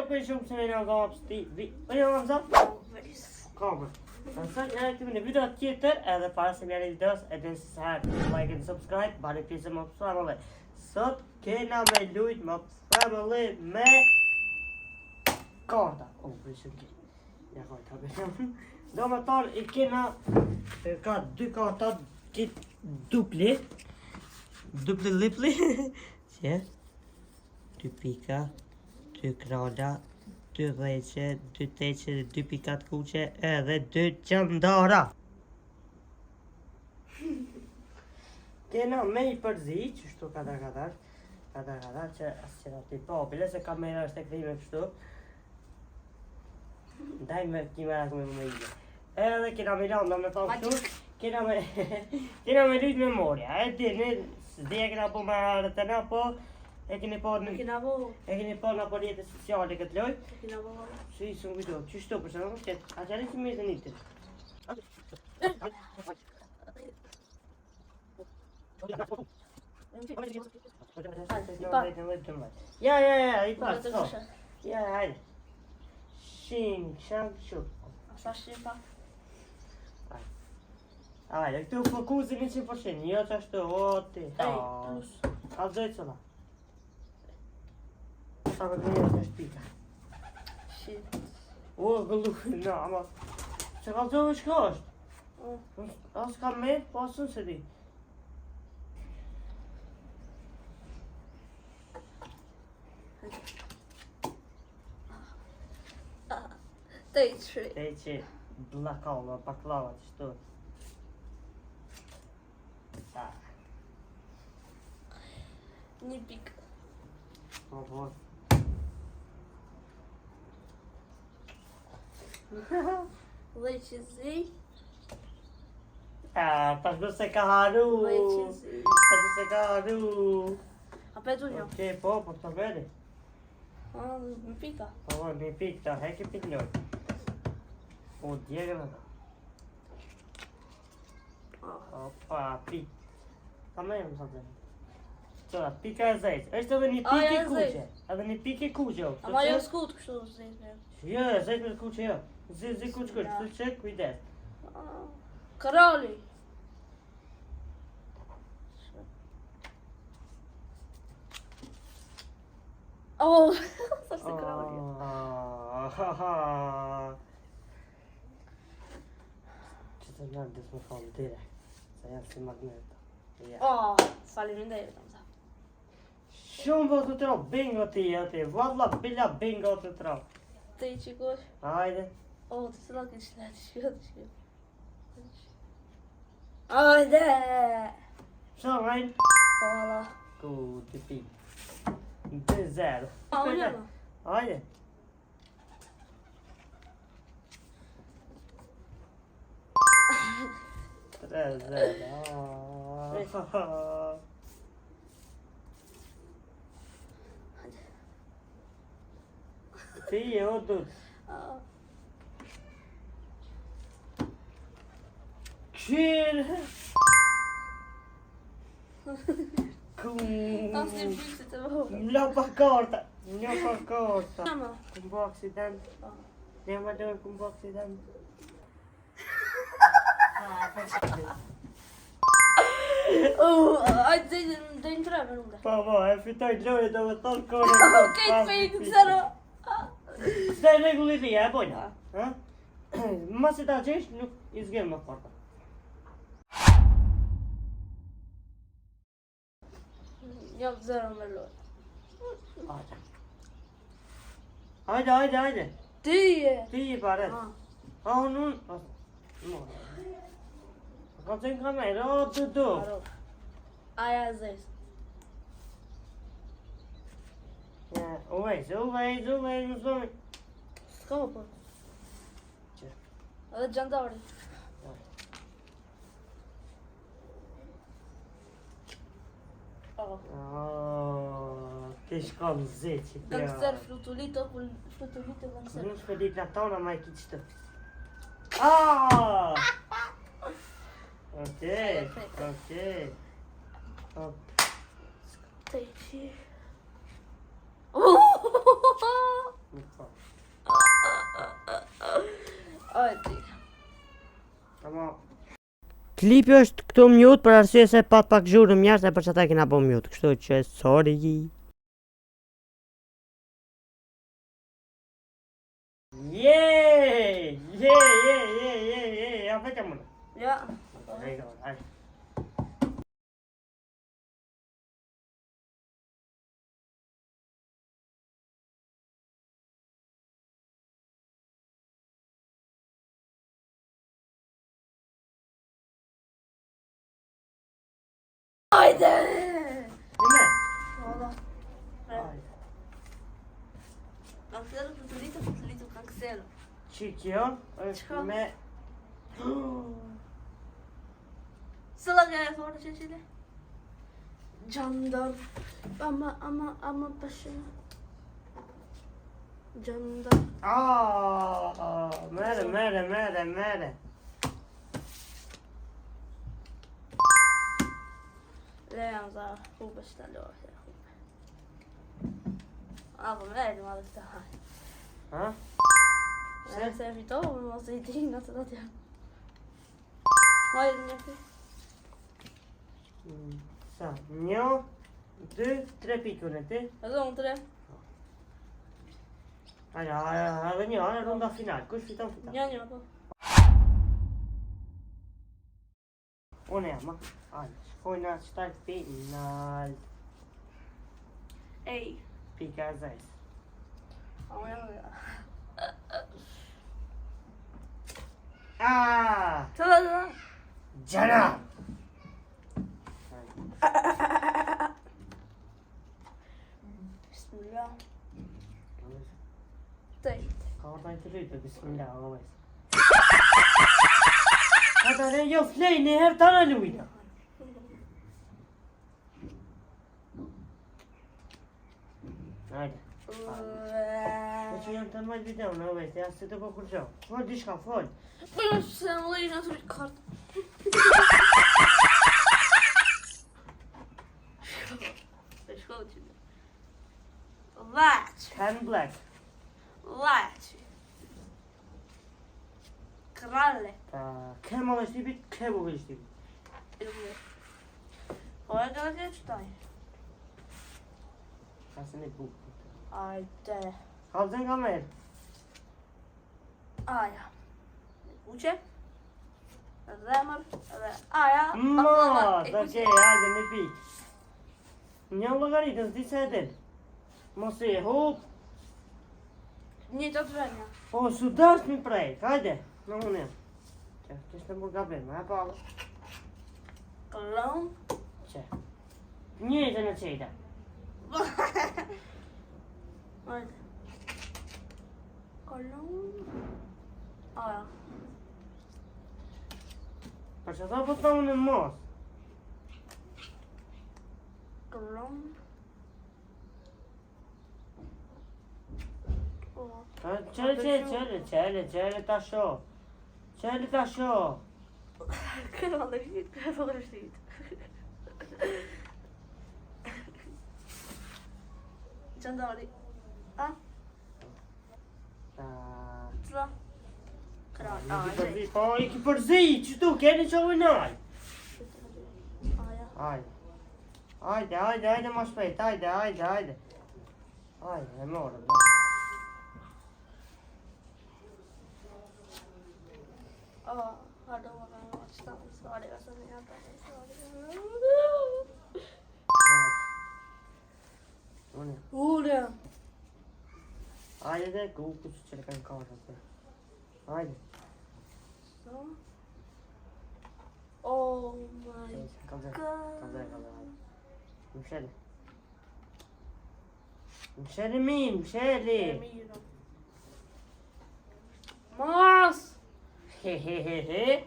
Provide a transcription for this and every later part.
për shumë se me nga gapës ti. Për një nga mëzat? Kamë. Nësën e këtëmi në video tjetër, edhe para se mjeri videos, e dhe nësë herë, like and subscribe, bari pjesë më family. Sot kena me lujt më family me karta. Për shumë ki. Ja kajta me shumë. Do me tarë i kena, ka dy karta, kit dupli. Dupli lipli. Që? 2 pika, 2 krona, 2 dheqe, 2 teqe, 2 pikat kuqe, edhe 2 qëndara. Kena me i përzi, që shtu kadar, që asë qëra t'i po, bile se kamera është e këdhime kështu. Daj me kimera këme më ije. Edhe kena me landa me thonë kështu, kena me lujt memoria. E dini, s'di e kena po me arët e na po, e keni po në rrjetet sociale këtë lojt? E kena po. Që i së në video, që shto për shumë, a që arrit që me të njëtë? Ja, i pas, so. Ja, hajde. Shing, shang, shuk. Sa shim pa? Hajde, këtu fokusin 100%, jo që ashtu, o ti. A zëjtë sëla. Sa me gënjë është pika. Shit. O, gëllu, no, ama... Se ka zove shka është? As ka me, po asën se di. Teqë. Teqë, blakava, baklava, qështu. Një pikë. Po. Dhe që zi. Tash bërë se ka haru. A petu një? Oke, po, të veri. Një pika. Po, një pik, ta heki pik njoj. O, djegë në da. Opa, pik. Ta me më sa të veri. Qëra, pika e zejtë. Êshtë edhe një pik e kuqe. Edhe një pik e kuqe. Ama jo s'kut kështu zejtë. Jo, zejtë me kuqe jo. Zi kuqe, kështu që kujdes. Karoli. Oh, sa shte karoli. Që të nërë dhës me falë direkt. Se janë si magneta. Faleminderit am sa. Shumë vë të tro, bingo ti ati, valla bila bingo të tro. Te i qikosh? Hajde. Të se la këtë shlet, shkjo. Hajde! Shë rejnë? Hala. Ku të pi. 2-0. Unë. Hajde. Tre zero. Ti e o dhut. Qërë? Ta s'ti pyksit e vore. Mlo pa karta. Shama. Kumbo aksident. Ne ma dojnë kumbo aksident. Ajtë dojnë 3 minuta. Po, e fitoj lojë do me thonë kore. Okej, fejk, zero. Së e regulliria, e bojnë? Mas i ta qesh, nuk i zgjem më porta. Jam 0 me lojë. Hajde. Ti je. Ti i paret. Unë. Ka të në kamerë, du. Aja e zesë. Uvejz, më zonë. S'ka më për. Që? Edhe gjandari. Ti shkon zi që pja. Gangster flutulito gangster. Nuk shpe dik në tona ma i ki qëtë. Okej. Te qi. Hajde. Ama klipi është këtu mute për arsye se pat pak zhurmë jashtë e për çata kena bë mute, kështu që sorry. Ja vetëm unë. Ja. Hajde. Hajde. Dime. Valla. Hajde. Cancelo, cancelo. Çikjo është Çka? me Se la gaya fora çeçile. Candan. Ama başı. Candan. Mere. Leanza Huber ställer oss. Ja, vad är det med det här? Ha? Jag ser vi då, vi måste hitta in att det är. Vad är det nu? Sa, 1, 2, 3 pikën e ti. Jag drar inte det. Hajde një runda final. Kush fiton? Ja, på. Unë jam, hajde. Shkojna start final. Ej. Pika zes. Ja, Ah! Ta-da! Gjana! Bismillah. Tej. Ka orda të rritë, bismillah, o ves. Ata ne jo flej një herë të në lujna. Hajde. Po që jam të majtë video në ves, ja se të po kurqo. Fol, dishka, fol. Po jo se më lejnë atë kart. Shkoqë. Latch. Pen black. Latch. Kralle. Kema dhe shtipit, kebu dhe shtipit. Po e ka që qëtaj. Kasë një bukë. Ajde. Kalëzën ka merë. Aja. Uqe. Zemër. Edhe aja. Mos, okej, hajde një pikë. Një logaritën, s'di se e din. Mos e hup. Një të të venja. Po, su dash mi prej, hajde. Në unë jam. Që, kështë në burga bëjmë, e pa. Kolon. Që. Njëjtë në qejta. Ajde. Kolon. Aja. Për që ta po të unë në mos. Kolon. Qele ta sho. Qele ta sho. Këtë më dhe shqit, këtë më dhe shqit. Qëndari. A? Qëra? Këraj. Po, i ki përzi, qëtu, keni që ujnaj. Aja. Hajde, ma shpejt, hajde. Hajde, e morë, Hajde, më nga qëta, sorry, vësë një atë. Ule. Hajde dhe, ku që qëre kanë kashë. Hajde. So. Oh my Kalzë. Msheli mi, msheli. Miro. Mas! He.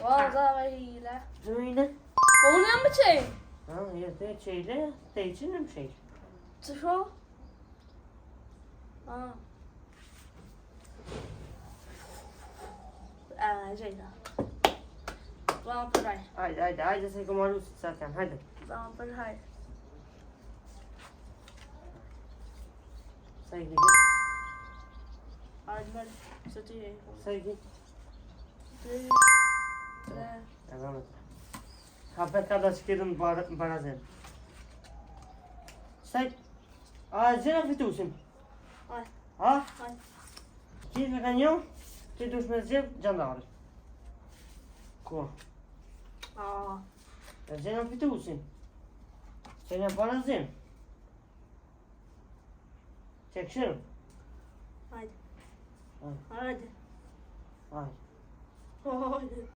Vaza vahile. Zujne. Po unë jam me qej. Jo te qejle, te i që në mshel. Të sho? Gjejta. Vama për haj. Hajde, se i kom arru si të sa të janë, hajde. Vama për haj. Sa i këtë? Hajde merr. Se ti je. Sa i ki? 2, 3. E vëmë të. Hapet ka da që kitën barazin. Sa i... A e zhena fitusin? Hajde. Ha? Hajde. Ti me ka një, ti dush me zhjith gjandari. Ko? E zhena fitusin. Se një barazin. Që këshirë? Hajde. Hajde. Hajde. Hajde. Hajde.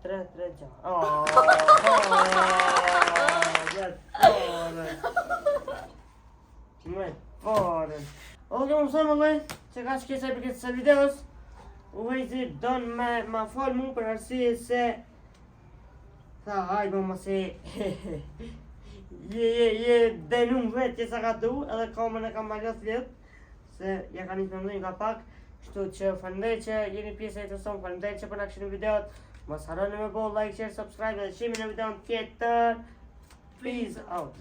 Tre gja. Me fare. Ok, më mësoj më lej, që ka që kesa për këtë videos. U vejti donë me ma falë mu për arsye se tha hajde më se je denum vetë që sa ka du edhe kamën e kam baljot vjetë se ja ka një të mëndojnë nga pak. Kështu që faleminderit që jeni pjesë e të sonë, faleminderit që për na këshini videot. Mos harroni me bo like, share, subscribe dhe shihemi në videon tjetër. Peace out.